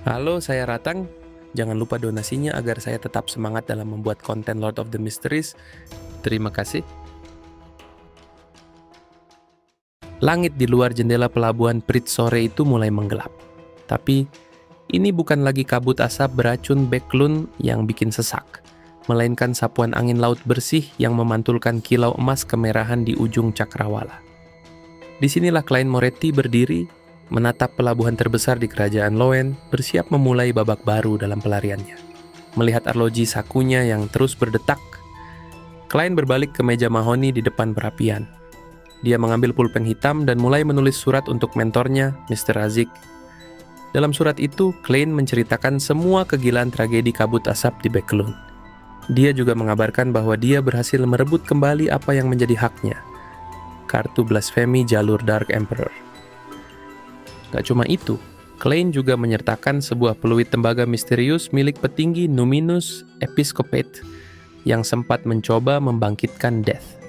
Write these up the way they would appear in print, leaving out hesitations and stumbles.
Halo, saya Ratang. Jangan lupa donasinya agar saya tetap semangat dalam membuat konten Lord of the Mysteries. Terima kasih. Langit di luar jendela pelabuhan Prit sore itu mulai menggelap. Tapi, ini bukan lagi kabut asap beracun Backlund yang bikin sesak, melainkan sapuan angin laut bersih yang memantulkan kilau emas kemerahan di ujung cakrawala. Disinilah Klein Moretti berdiri, menatap pelabuhan terbesar di kerajaan Loen, bersiap memulai babak baru dalam pelariannya. Melihat arloji sakunya yang terus berdetak, Klein berbalik ke meja mahoni di depan perapian. Dia mengambil pulpen hitam dan mulai menulis surat untuk mentornya, Mr. Razik. Dalam surat itu, Klein menceritakan semua kegilaan tragedi kabut asap di Backlund. Dia juga mengabarkan bahwa dia berhasil merebut kembali apa yang menjadi haknya, kartu blasfemi jalur Dark Emperor. Gak cuma itu, Klein juga menyertakan sebuah peluit tembaga misterius milik petinggi Numinus Episcopate yang sempat mencoba membangkitkan Death.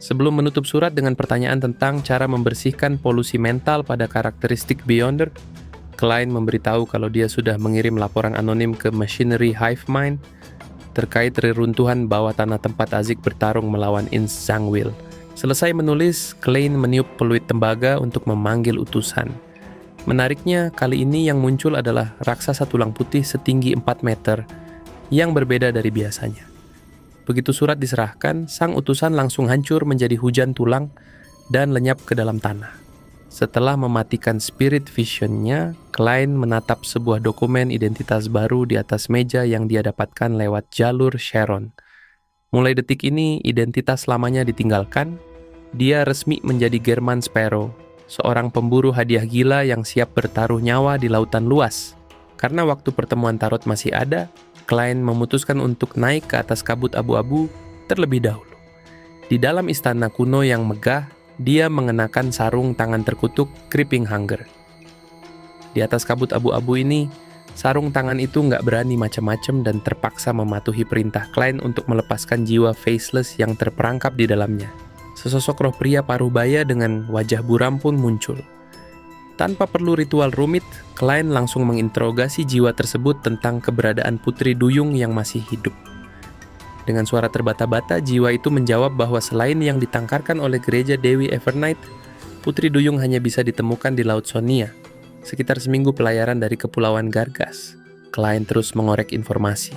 Sebelum menutup surat dengan pertanyaan tentang cara membersihkan polusi mental pada karakteristik Beyonder, Klein memberitahu kalau dia sudah mengirim laporan anonim ke Machinery Hive Mind terkait reruntuhan bawah tanah tempat Azik bertarung melawan Ins Zangwill. Selesai menulis, Klein meniup peluit tembaga untuk memanggil utusan. Menariknya, kali ini yang muncul adalah raksasa tulang putih setinggi 4 meter yang berbeda dari biasanya. Begitu surat diserahkan, sang utusan langsung hancur menjadi hujan tulang dan lenyap ke dalam tanah. Setelah mematikan spirit vision-nya, Klein menatap sebuah dokumen identitas baru di atas meja yang dia dapatkan lewat jalur Sharon. Mulai detik ini, identitas lamanya ditinggalkan. Dia resmi menjadi German Sparrow, seorang pemburu hadiah gila yang siap bertaruh nyawa di lautan luas. Karena waktu pertemuan Tarot masih ada, Klein memutuskan untuk naik ke atas kabut abu-abu terlebih dahulu. Di dalam istana kuno yang megah, dia mengenakan sarung tangan terkutuk Creeping Hunger. Di atas kabut abu-abu ini, sarung tangan itu nggak berani macam-macam dan terpaksa mematuhi perintah Klein untuk melepaskan jiwa faceless yang terperangkap di dalamnya. Sesosok roh pria paruh baya dengan wajah buram pun muncul. Tanpa perlu ritual rumit, Klein langsung menginterogasi jiwa tersebut tentang keberadaan Putri Duyung yang masih hidup. Dengan suara terbata-bata, jiwa itu menjawab bahwa selain yang ditangkarkan oleh gereja Dewi Evernight, Putri Duyung hanya bisa ditemukan di Laut Sonia, sekitar seminggu pelayaran dari Kepulauan Gargas. Klein terus mengorek informasi.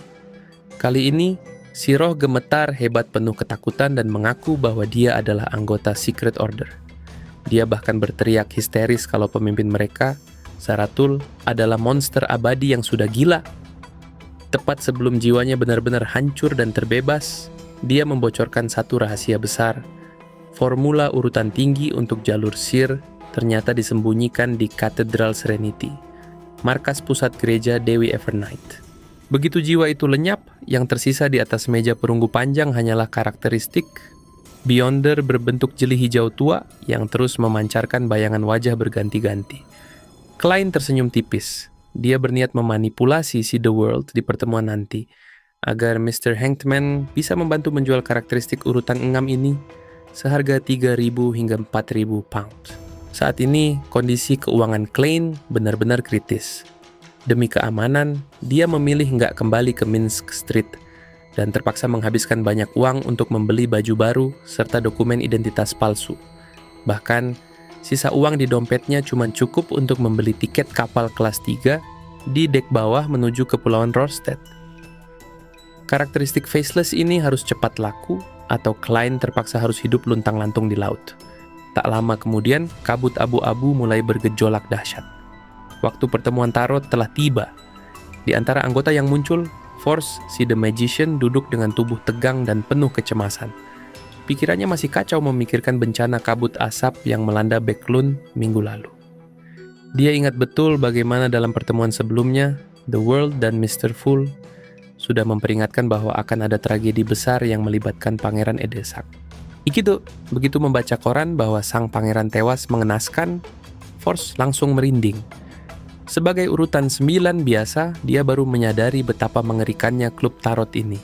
Kali ini, si roh gemetar hebat penuh ketakutan dan mengaku bahwa dia adalah anggota Secret Order. Dia bahkan berteriak histeris kalau pemimpin mereka, Zaratul, adalah monster abadi yang sudah gila. Tepat sebelum jiwanya benar-benar hancur dan terbebas, dia membocorkan satu rahasia besar. Formula urutan tinggi untuk jalur Sir ternyata disembunyikan di Katedral Serenity, markas pusat gereja Dewi Evernight. Begitu jiwa itu lenyap, yang tersisa di atas meja perunggu panjang hanyalah karakteristik Beyonder berbentuk jeli hijau tua yang terus memancarkan bayangan wajah berganti-ganti. Klein tersenyum tipis. Dia berniat memanipulasi si The World di pertemuan nanti, agar Mr. Hangman bisa membantu menjual karakteristik urutan 6 ini seharga 3.000 hingga 4.000 pound. Saat ini, kondisi keuangan Klein benar-benar kritis. Demi keamanan, dia memilih nggak kembali ke Minsk Street dan terpaksa menghabiskan banyak uang untuk membeli baju baru serta dokumen identitas palsu. Bahkan, sisa uang di dompetnya cuma cukup untuk membeli tiket kapal kelas 3 di dek bawah menuju Kepulauan Rorstedt. Karakteristik faceless ini harus cepat laku atau Klein terpaksa harus hidup luntang-lantung di laut. Tak lama kemudian, kabut abu-abu mulai bergejolak dahsyat. Waktu pertemuan Tarot telah tiba. Di antara anggota yang muncul, Force, si The Magician, duduk dengan tubuh tegang dan penuh kecemasan. Pikirannya masih kacau memikirkan bencana kabut asap yang melanda Backlund minggu lalu. Dia ingat betul bagaimana dalam pertemuan sebelumnya, The World dan Mr. Fool sudah memperingatkan bahwa akan ada tragedi besar yang melibatkan Pangeran Edesak. Begitu membaca koran bahwa sang pangeran tewas mengenaskan, Force langsung merinding. Sebagai urutan 9 biasa, dia baru menyadari betapa mengerikannya klub tarot ini.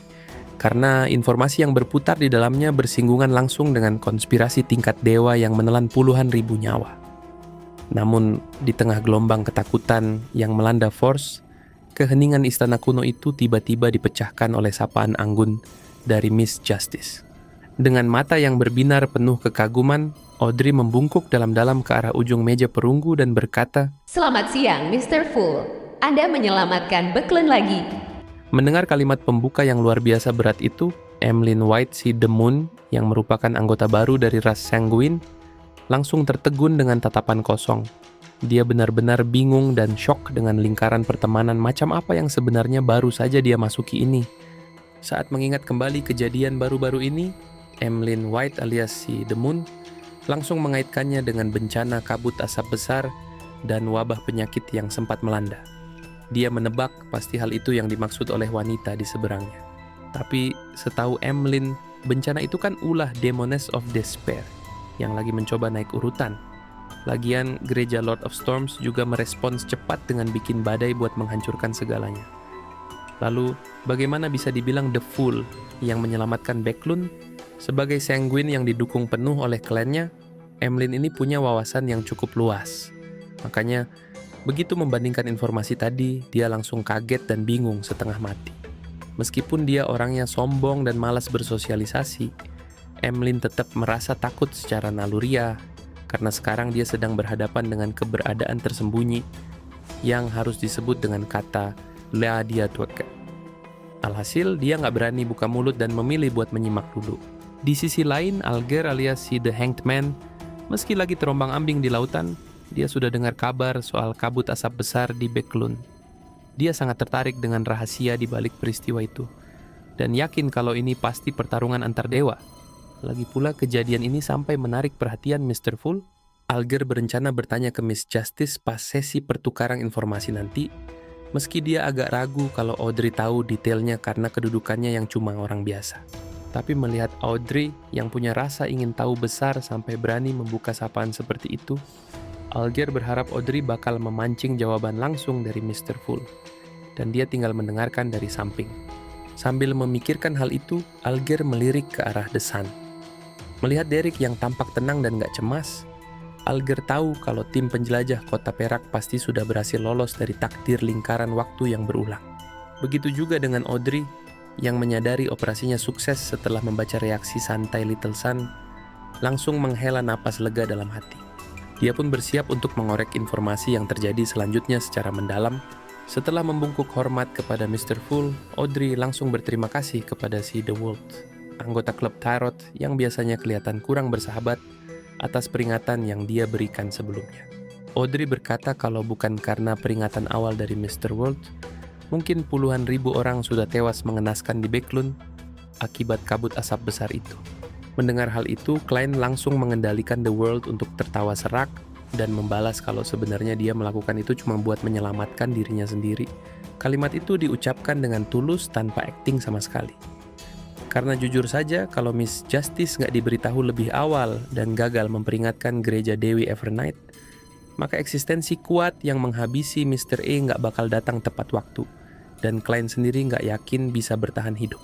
Karena informasi yang berputar di dalamnya bersinggungan langsung dengan konspirasi tingkat dewa yang menelan puluhan ribu nyawa. Namun, di tengah gelombang ketakutan yang melanda Force, keheningan istana kuno itu tiba-tiba dipecahkan oleh sapaan anggun dari Miss Justice. Dengan mata yang berbinar penuh kekaguman, Audrey membungkuk dalam-dalam ke arah ujung meja perunggu dan berkata, "Selamat siang, Mr. Fool. Anda menyelamatkan Becklun lagi." Mendengar kalimat pembuka yang luar biasa berat itu, Emlyn White si The Moon, yang merupakan anggota baru dari ras Sanguine, langsung tertegun dengan tatapan kosong. Dia benar-benar bingung dan syok dengan lingkaran pertemanan macam apa yang sebenarnya baru saja dia masuki ini. Saat mengingat kembali kejadian baru-baru ini, Emlyn White alias si The Moon langsung mengaitkannya dengan bencana kabut asap besar dan wabah penyakit yang sempat melanda. Dia menebak pasti hal itu yang dimaksud oleh wanita di seberangnya. Tapi setahu Emlyn, bencana itu kan ulah Demoness of Despair yang lagi mencoba naik urutan. Lagian gereja Lord of Storms juga merespons cepat dengan bikin badai buat menghancurkan segalanya. Lalu, bagaimana bisa dibilang The Fool yang menyelamatkan Becklun? Sebagai Sanguine yang didukung penuh oleh klannya, Emlyn ini punya wawasan yang cukup luas. Makanya, begitu membandingkan informasi tadi, dia langsung kaget dan bingung setengah mati. Meskipun dia orangnya sombong dan malas bersosialisasi, Emlyn tetap merasa takut secara naluriah karena sekarang dia sedang berhadapan dengan keberadaan tersembunyi yang harus disebut dengan kata Leadiatweke. Alhasil, dia nggak berani buka mulut dan memilih buat menyimak dulu. Di sisi lain, Alger alias si The Hanged Man, meski lagi terombang-ambing di lautan, dia sudah dengar kabar soal kabut asap besar di Becklun. Dia sangat tertarik dengan rahasia di balik peristiwa itu, dan yakin kalau ini pasti pertarungan antar dewa. Lagi pula kejadian ini sampai menarik perhatian Mr. Fool. Alger berencana bertanya ke Miss Justice pas sesi pertukaran informasi nanti, meski dia agak ragu kalau Audrey tahu detailnya karena kedudukannya yang cuma orang biasa. Tapi melihat Audrey yang punya rasa ingin tahu besar sampai berani membuka sapaan seperti itu, Alger berharap Audrey bakal memancing jawaban langsung dari Mr. Fool, dan dia tinggal mendengarkan dari samping. Sambil memikirkan hal itu, Alger melirik ke arah The Sun. Melihat Derek yang tampak tenang dan gak cemas, Alger tahu kalau tim penjelajah kota Perak pasti sudah berhasil lolos dari takdir lingkaran waktu yang berulang. Begitu juga dengan Audrey, yang menyadari operasinya sukses setelah membaca reaksi santai Little Sun, langsung menghela napas lega dalam hati. Dia pun bersiap untuk mengorek informasi yang terjadi selanjutnya secara mendalam. Setelah membungkuk hormat kepada Mr. Fool, Audrey langsung berterima kasih kepada si The Wolf, anggota klub Tarot yang biasanya kelihatan kurang bersahabat, atas peringatan yang dia berikan sebelumnya. Audrey berkata kalau bukan karena peringatan awal dari Mr. World, mungkin puluhan ribu orang sudah tewas mengenaskan di Becklun akibat kabut asap besar itu. Mendengar hal itu, Klein langsung mengendalikan The World untuk tertawa serak dan membalas kalau sebenarnya dia melakukan itu cuma buat menyelamatkan dirinya sendiri. Kalimat itu diucapkan dengan tulus tanpa akting sama sekali. Karena jujur saja, kalau Miss Justice nggak diberitahu lebih awal dan gagal memperingatkan gereja Dewi Evernight, maka eksistensi kuat yang menghabisi Mr. E nggak bakal datang tepat waktu, dan Klein sendiri nggak yakin bisa bertahan hidup.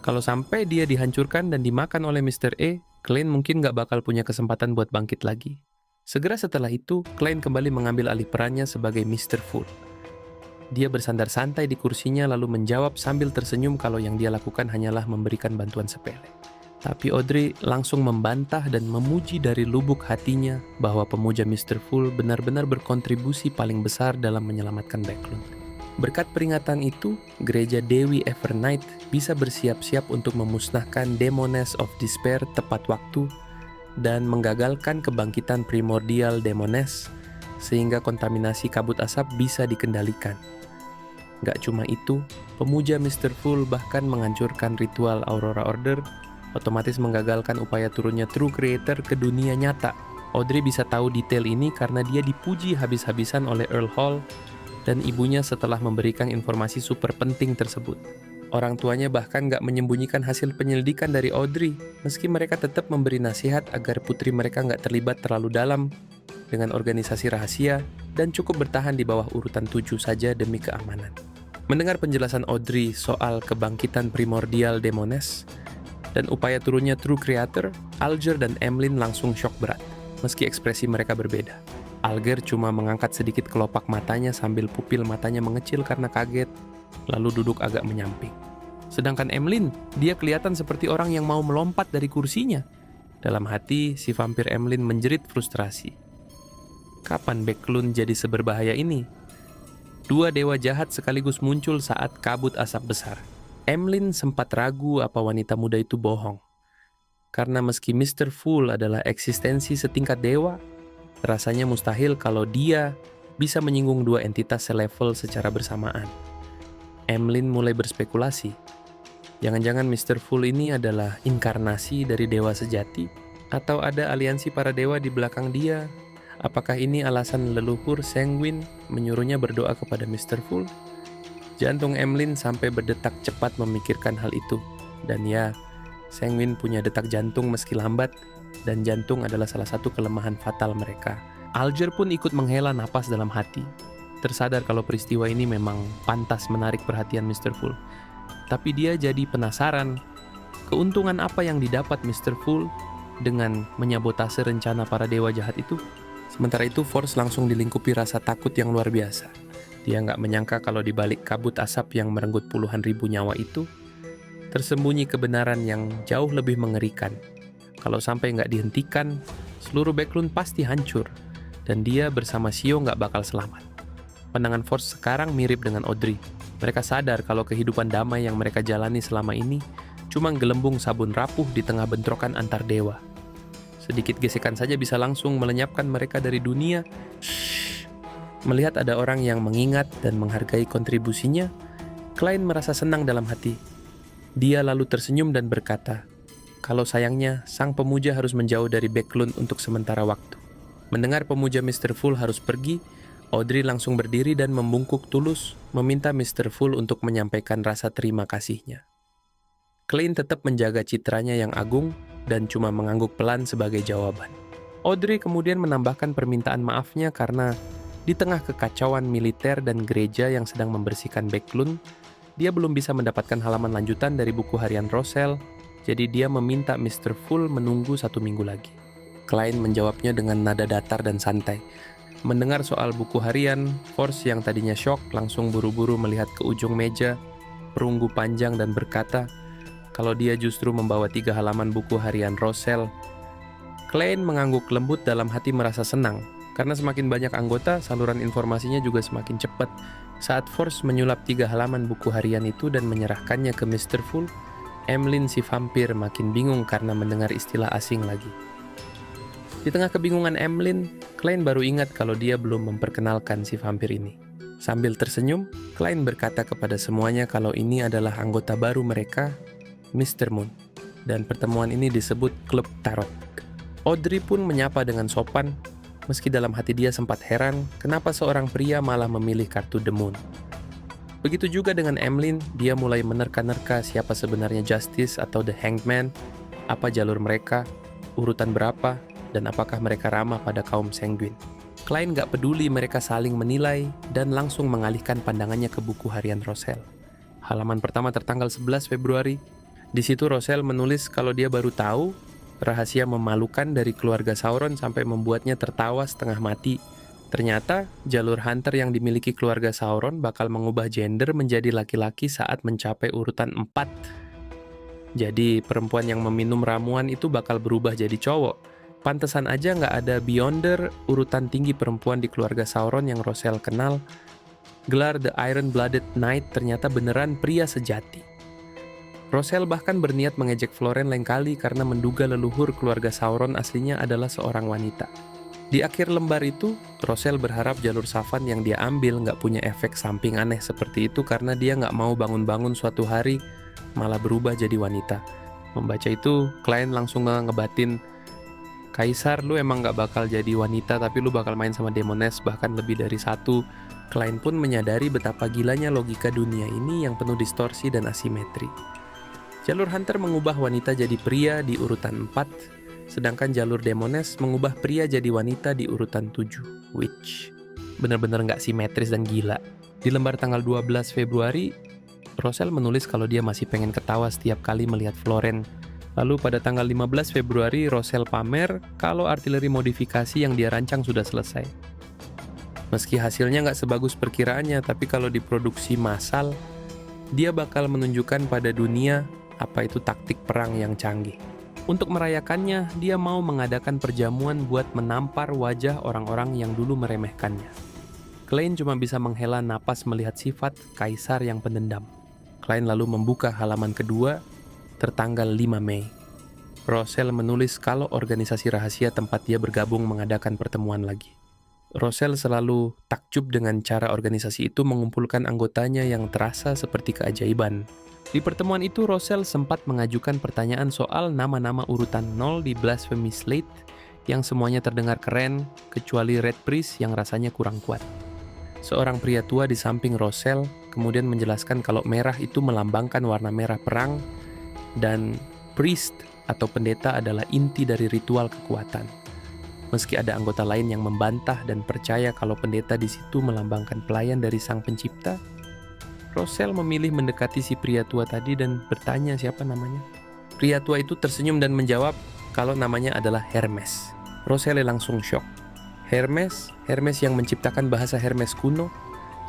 Kalau sampai dia dihancurkan dan dimakan oleh Mr. E, Klein mungkin nggak bakal punya kesempatan buat bangkit lagi. Segera setelah itu, Klein kembali mengambil alih perannya sebagai Mr. Fool. Dia bersandar santai di kursinya lalu menjawab sambil tersenyum kalau yang dia lakukan hanyalah memberikan bantuan sepele. Tapi Audrey langsung membantah dan memuji dari lubuk hatinya bahwa pemuja Mr. Fool benar-benar berkontribusi paling besar dalam menyelamatkan Becklun. Berkat peringatan itu, gereja Dewi Evernight bisa bersiap-siap untuk memusnahkan Demoness of Despair tepat waktu dan menggagalkan kebangkitan primordial Demoness sehingga kontaminasi kabut asap bisa dikendalikan. Gak cuma itu, pemuja Mr. Fool bahkan menghancurkan ritual Aurora Order, otomatis menggagalkan upaya turunnya True Creator ke dunia nyata. Audrey bisa tahu detail ini karena dia dipuji habis-habisan oleh Earl Hall dan ibunya setelah memberikan informasi super penting tersebut. Orang tuanya bahkan gak menyembunyikan hasil penyelidikan dari Audrey, meski mereka tetap memberi nasihat agar putri mereka gak terlibat terlalu dalam dengan organisasi rahasia dan cukup bertahan di bawah urutan 7 saja demi keamanan. Mendengar penjelasan Audrey soal kebangkitan primordial Demoness dan upaya turunnya True Creator, Alger dan Emlyn langsung syok berat, meski ekspresi mereka berbeda. Alger cuma mengangkat sedikit kelopak matanya sambil pupil matanya mengecil karena kaget, lalu duduk agak menyamping. Sedangkan Emlyn, dia kelihatan seperti orang yang mau melompat dari kursinya. Dalam hati, si vampir Emlyn menjerit frustrasi. Kapan Backlund jadi seberbahaya ini? Dua dewa jahat sekaligus muncul saat kabut asap besar. Emlyn sempat ragu apa wanita muda itu bohong. Karena meski Mr. Fool adalah eksistensi setingkat dewa, rasanya mustahil kalau dia bisa menyinggung dua entitas selevel secara bersamaan. Emlyn mulai berspekulasi. Jangan-jangan Mr. Fool ini adalah inkarnasi dari dewa sejati? Atau ada aliansi para dewa di belakang dia? Apakah ini alasan leluhur Sanguine menyuruhnya berdoa kepada Mr. Fool? Jantung Emlyn sampai berdetak cepat memikirkan hal itu. Dan ya, Sanguine punya detak jantung meski lambat, dan jantung adalah salah satu kelemahan fatal mereka. Alger pun ikut menghela napas dalam hati, tersadar kalau peristiwa ini memang pantas menarik perhatian Mr. Fool. Tapi dia jadi penasaran, keuntungan apa yang didapat Mr. Fool dengan menyabotase rencana para dewa jahat itu? Sementara itu, Force langsung dilingkupi rasa takut yang luar biasa. Dia nggak menyangka kalau di balik kabut asap yang merenggut puluhan ribu nyawa itu, tersembunyi kebenaran yang jauh lebih mengerikan. Kalau sampai nggak dihentikan, seluruh Backlund pasti hancur, dan dia bersama Shio nggak bakal selamat. Pandangan Force sekarang mirip dengan Audrey. Mereka sadar kalau kehidupan damai yang mereka jalani selama ini cuma gelembung sabun rapuh di tengah bentrokan antar dewa. Sedikit gesekan saja bisa langsung melenyapkan mereka dari dunia. Melihat ada orang yang mengingat dan menghargai kontribusinya, Klein merasa senang dalam hati. Dia lalu tersenyum dan berkata, kalau sayangnya sang pemuja harus menjauh dari Backlund untuk sementara waktu. Mendengar pemuja Mr. Fool harus pergi, Audrey langsung berdiri dan membungkuk tulus, meminta Mr. Fool untuk menyampaikan rasa terima kasihnya. Klein tetap menjaga citranya yang agung dan cuma mengangguk pelan sebagai jawaban. Audrey kemudian menambahkan permintaan maafnya karena di tengah kekacauan militer dan gereja yang sedang membersihkan Backlund, dia belum bisa mendapatkan halaman lanjutan dari buku harian Roselle, jadi dia meminta Mr. Fool menunggu 1 minggu lagi. Klein menjawabnya dengan nada datar dan santai. Mendengar soal buku harian, Force yang tadinya syok langsung buru-buru melihat ke ujung meja, perunggu panjang dan berkata, kalau dia justru membawa 3 halaman buku harian Roselle. Klein mengangguk lembut dalam hati merasa senang, karena semakin banyak anggota, saluran informasinya juga semakin cepat. Saat Force menyulap 3 halaman buku harian itu dan menyerahkannya ke Mr. Fool, Emlyn si vampir makin bingung karena mendengar istilah asing lagi. Di tengah kebingungan Emlyn, Klein baru ingat kalau dia belum memperkenalkan si vampir ini. Sambil tersenyum, Klein berkata kepada semuanya kalau ini adalah anggota baru mereka, Mr. Moon. Dan pertemuan ini disebut Klub Tarot. Audrey pun menyapa dengan sopan, meski dalam hati dia sempat heran kenapa seorang pria malah memilih kartu The Moon. Begitu juga dengan Emlyn, dia mulai menerka-nerka siapa sebenarnya Justice atau The Hanged Man, apa jalur mereka, urutan berapa, dan apakah mereka ramah pada kaum Sanguine. Klein gak peduli mereka saling menilai dan langsung mengalihkan pandangannya ke buku harian Roselle. Halaman pertama tertanggal 11 Februari. Di situ Roselle menulis kalau dia baru tahu rahasia memalukan dari keluarga Sauron sampai membuatnya tertawa setengah mati. Ternyata, jalur hunter yang dimiliki keluarga Sauron bakal mengubah gender menjadi laki-laki saat mencapai urutan 4. Jadi, perempuan yang meminum ramuan itu bakal berubah jadi cowok. Pantesan aja nggak ada Beyonder, urutan tinggi perempuan di keluarga Sauron yang Roselle kenal. Gelar The Iron-Blooded Knight ternyata beneran pria sejati. Roselle bahkan berniat mengejek Floren lain kali karena menduga leluhur keluarga Sauron aslinya adalah seorang wanita. Di akhir lembar itu, Roselle berharap jalur Savan yang dia ambil nggak punya efek samping aneh seperti itu karena dia nggak mau bangun-bangun suatu hari malah berubah jadi wanita. Membaca itu, Klein langsung ngebatin, Kaisar, lu emang nggak bakal jadi wanita tapi lu bakal main sama Demoness bahkan lebih dari 1. Klein pun menyadari betapa gilanya logika dunia ini yang penuh distorsi dan asimetri. Jalur Hunter mengubah wanita jadi pria di urutan 4, sedangkan jalur Demoness mengubah pria jadi wanita di urutan 7, which bener-bener nggak simetris dan gila. Di lembar tanggal 12 Februari, Roselle menulis kalau dia masih pengen ketawa setiap kali melihat Floren. Lalu pada tanggal 15 Februari, Roselle pamer kalau artileri modifikasi yang dia rancang sudah selesai. Meski hasilnya nggak sebagus perkiraannya, tapi kalau diproduksi massal, dia bakal menunjukkan pada dunia apa itu taktik perang yang canggih. Untuk merayakannya, dia mau mengadakan perjamuan buat menampar wajah orang-orang yang dulu meremehkannya. Klein cuma bisa menghela napas melihat sifat kaisar yang pendendam. Klein lalu membuka halaman kedua, tertanggal 5 Mei. Rosell menulis kalau organisasi rahasia tempat dia bergabung mengadakan pertemuan lagi. Rosell selalu takjub dengan cara organisasi itu mengumpulkan anggotanya yang terasa seperti keajaiban. Di pertemuan itu, Rosell sempat mengajukan pertanyaan soal nama-nama urutan 0 di Blasphemy Slate yang semuanya terdengar keren, kecuali Red Priest yang rasanya kurang kuat. Seorang pria tua di samping Rosell kemudian menjelaskan kalau merah itu melambangkan warna merah perang dan priest atau pendeta adalah inti dari ritual kekuatan. Meski ada anggota lain yang membantah dan percaya kalau pendeta di situ melambangkan pelayan dari Sang Pencipta, Rosell memilih mendekati si pria tua tadi dan bertanya siapa namanya. Pria tua itu tersenyum dan menjawab kalau namanya adalah Hermes. Rosell langsung syok. Hermes yang menciptakan bahasa Hermes kuno,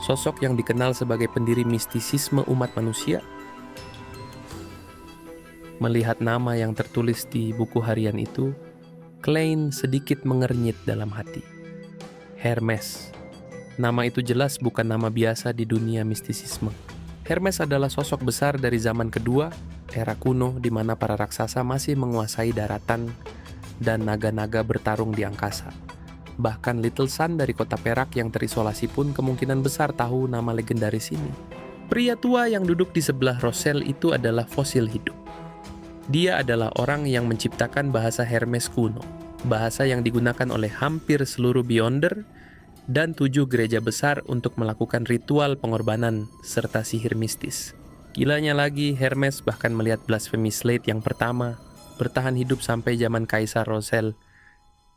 sosok yang dikenal sebagai pendiri mistisisme umat manusia. Melihat nama yang tertulis di buku harian itu, Klein sedikit mengernyit dalam hati. Hermes. Nama itu jelas bukan nama biasa di dunia mistisisme. Hermes adalah sosok besar dari zaman kedua, era kuno di mana para raksasa masih menguasai daratan dan naga-naga bertarung di angkasa. Bahkan Little Sun dari kota Perak yang terisolasi pun kemungkinan besar tahu nama legendaris ini. Pria tua yang duduk di sebelah Rosell itu adalah fosil hidup. Dia adalah orang yang menciptakan bahasa Hermes kuno, bahasa yang digunakan oleh hampir seluruh Beyonder dan 7 gereja besar untuk melakukan ritual pengorbanan serta sihir mistis. Gilanya lagi, Hermes bahkan melihat Blasphemy Slate yang pertama bertahan hidup sampai zaman Kaisar Rosell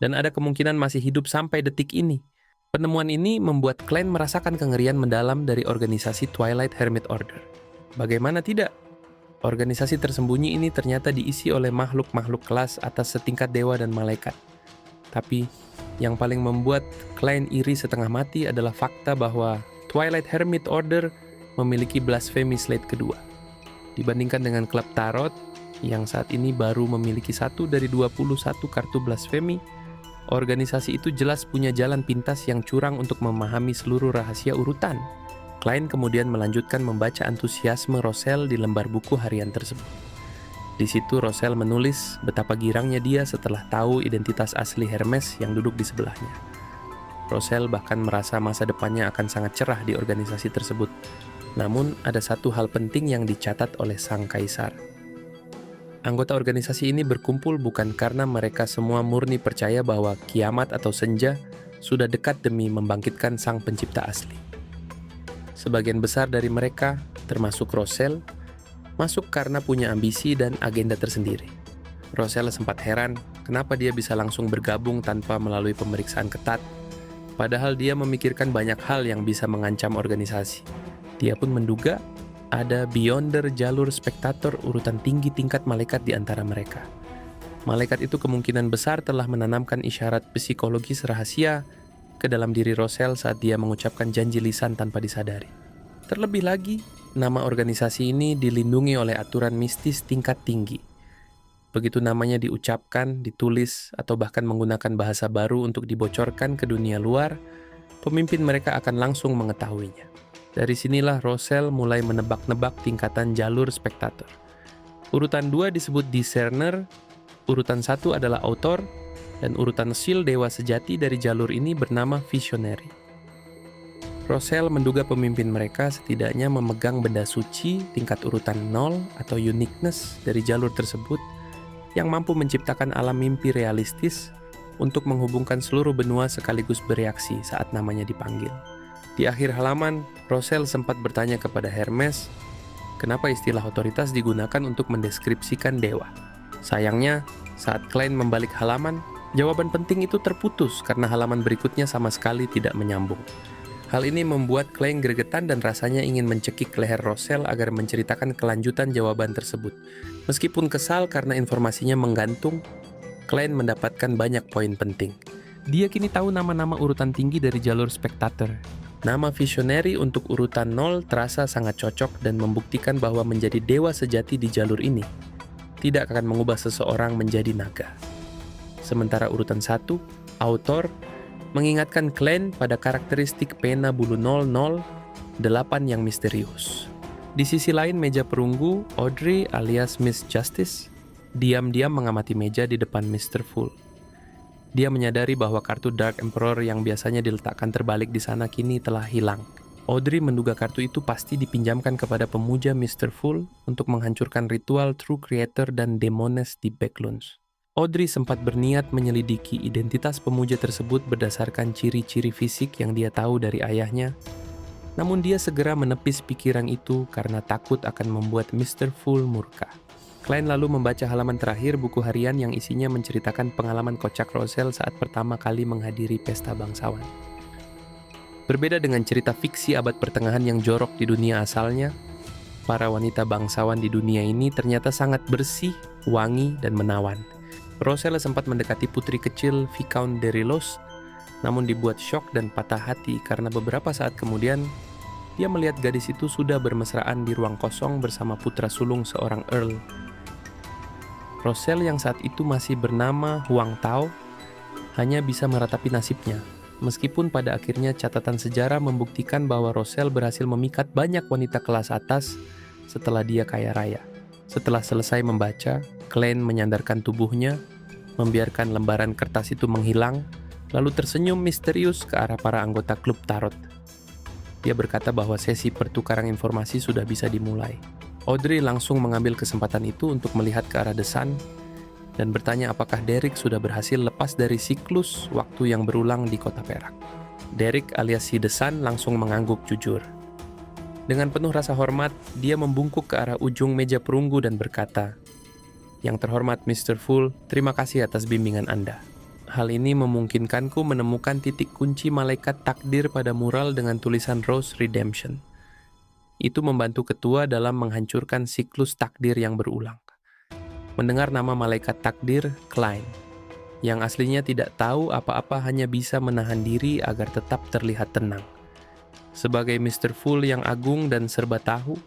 dan ada kemungkinan masih hidup sampai detik ini. Penemuan ini membuat Klein merasakan kengerian mendalam dari organisasi Twilight Hermit Order. Bagaimana tidak? Organisasi tersembunyi ini ternyata diisi oleh makhluk-makhluk kelas atas setingkat dewa dan malaikat. Tapi, yang paling membuat Klein iri setengah mati adalah fakta bahwa Twilight Hermit Order memiliki Blasphemy Slate kedua. Dibandingkan dengan klub Tarot, yang saat ini baru memiliki 1 dari 21 kartu Blasphemy, organisasi itu jelas punya jalan pintas yang curang untuk memahami seluruh rahasia urutan. Klein kemudian melanjutkan membaca antusiasme Rosell di lembar buku harian tersebut. Di situ Rosell menulis betapa girangnya dia setelah tahu identitas asli Hermes yang duduk di sebelahnya. Rosell bahkan merasa masa depannya akan sangat cerah di organisasi tersebut. Namun ada satu hal penting yang dicatat oleh Sang Kaisar. Anggota organisasi ini berkumpul bukan karena mereka semua murni percaya bahwa kiamat atau senja sudah dekat demi membangkitkan Sang Pencipta asli. Sebagian besar dari mereka, termasuk Rosell, masuk karena punya ambisi dan agenda tersendiri. Rosell sempat heran kenapa dia bisa langsung bergabung tanpa melalui pemeriksaan ketat, padahal dia memikirkan banyak hal yang bisa mengancam organisasi. Dia pun menduga ada Beyonder jalur spektator urutan tinggi tingkat malaikat di antara mereka. Malaikat itu kemungkinan besar telah menanamkan isyarat psikologis rahasia ke dalam diri Rosell saat dia mengucapkan janji lisan tanpa disadari. Terlebih lagi, nama organisasi ini dilindungi oleh aturan mistis tingkat tinggi. Begitu namanya diucapkan, ditulis, atau bahkan menggunakan bahasa baru untuk dibocorkan ke dunia luar, pemimpin mereka akan langsung mengetahuinya. Dari sinilah Rosell mulai menebak-nebak tingkatan jalur spektator. Urutan 2 disebut Discerner, urutan 1 adalah Author, dan urutan seal dewa sejati dari jalur ini bernama Visionary. Rosell menduga pemimpin mereka setidaknya memegang benda suci tingkat urutan 0 atau uniqueness dari jalur tersebut yang mampu menciptakan alam mimpi realistis untuk menghubungkan seluruh benua sekaligus bereaksi saat namanya dipanggil. Di akhir halaman, Rosell sempat bertanya kepada Hermes, kenapa istilah otoritas digunakan untuk mendeskripsikan dewa. Sayangnya, saat Klein membalik halaman, jawaban penting itu terputus karena halaman berikutnya sama sekali tidak menyambung. Hal ini membuat Klein gregetan dan rasanya ingin mencekik leher Rosell agar menceritakan kelanjutan jawaban tersebut. Meskipun kesal karena informasinya menggantung, Klein mendapatkan banyak poin penting. Dia kini tahu nama-nama urutan tinggi dari jalur spektator. Nama Visionary untuk urutan 0 terasa sangat cocok dan membuktikan bahwa menjadi dewa sejati di jalur ini tidak akan mengubah seseorang menjadi naga. Sementara urutan 1, autor, mengingatkan Klein pada karakteristik pena bulu 008 yang misterius. Di sisi lain meja perunggu, Audrey alias Miss Justice diam-diam mengamati meja di depan Mr. Fool. Dia menyadari bahwa kartu Dark Emperor yang biasanya diletakkan terbalik di sana kini telah hilang. Audrey menduga kartu itu pasti dipinjamkan kepada pemuja Mr. Fool untuk menghancurkan ritual True Creator dan Demones di Backlunds. Audrey sempat berniat menyelidiki identitas pemuja tersebut berdasarkan ciri-ciri fisik yang dia tahu dari ayahnya, namun dia segera menepis pikiran itu karena takut akan membuat Mr. Fool murka. Klein lalu membaca halaman terakhir buku harian yang isinya menceritakan pengalaman kocak Roselle saat pertama kali menghadiri pesta bangsawan. Berbeda dengan cerita fiksi abad pertengahan yang jorok di dunia asalnya, para wanita bangsawan di dunia ini ternyata sangat bersih, wangi, dan menawan. Roselle sempat mendekati putri kecil Viscount Derilos, namun dibuat syok dan patah hati karena beberapa saat kemudian dia melihat gadis itu sudah bermesraan di ruang kosong bersama putra sulung seorang Earl. Roselle yang saat itu masih bernama Huang Tao hanya bisa meratapi nasibnya, meskipun pada akhirnya catatan sejarah membuktikan bahwa Roselle berhasil memikat banyak wanita kelas atas setelah dia kaya raya. Setelah selesai membaca, Klein menyandarkan tubuhnya, membiarkan lembaran kertas itu menghilang, lalu tersenyum misterius ke arah para anggota klub tarot. Dia berkata bahwa sesi pertukaran informasi sudah bisa dimulai. Audrey langsung mengambil kesempatan itu untuk melihat ke arah The Sun dan bertanya apakah Derek sudah berhasil lepas dari siklus waktu yang berulang di Kota Perak. Derek alias si The Sun langsung mengangguk jujur. Dengan penuh rasa hormat, dia membungkuk ke arah ujung meja perunggu dan berkata, "Yang terhormat Mr. Fool, terima kasih atas bimbingan Anda. Hal ini memungkinkanku menemukan titik kunci malaikat takdir pada mural dengan tulisan Rose Redemption. Itu membantu ketua dalam menghancurkan siklus takdir yang berulang." Mendengar nama malaikat takdir, Klein, yang aslinya tidak tahu apa-apa hanya bisa menahan diri agar tetap terlihat tenang. Sebagai Mr. Fool yang agung dan serba tahu,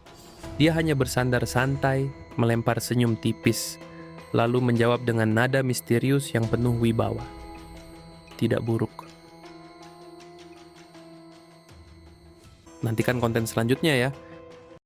dia hanya bersandar santai, melempar senyum tipis, lalu menjawab dengan nada misterius yang penuh wibawa. Tidak buruk. Nantikan konten selanjutnya ya.